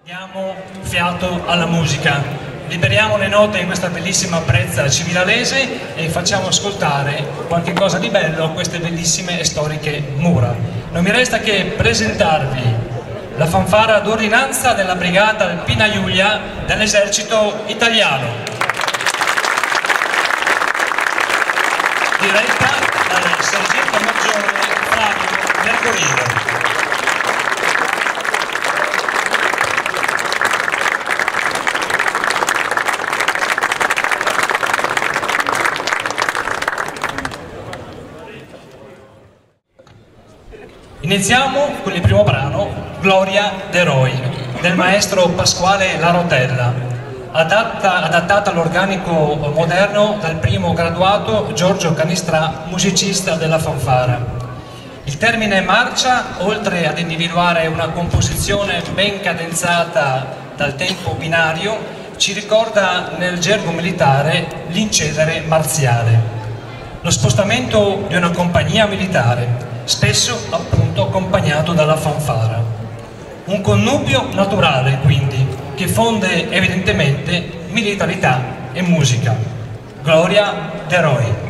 Diamo fiato alla musica, liberiamo le note in questa bellissima brezza civilalese e facciamo ascoltare qualche cosa di bello a queste bellissime e storiche mura. Non mi resta che presentarvi la fanfara d'ordinanza della Brigata Alpina Giulia dell'Esercito Italiano, diretta dal sergente maggiore Flavio Mercorio. Iniziamo con il primo brano, Gloria d'Eroi, del maestro Pasquale Larotella, adattata all'organico moderno dal primo graduato Giorgio Canistrà, musicista della fanfara. Il termine marcia, oltre ad individuare una composizione ben cadenzata dal tempo binario, ci ricorda nel gergo militare l'incedere marziale, lo spostamento di una compagnia militare, spesso appunto accompagnato dalla fanfara. Un connubio naturale, quindi, che fonde evidentemente militarità e musica. Gloria d'Eroi.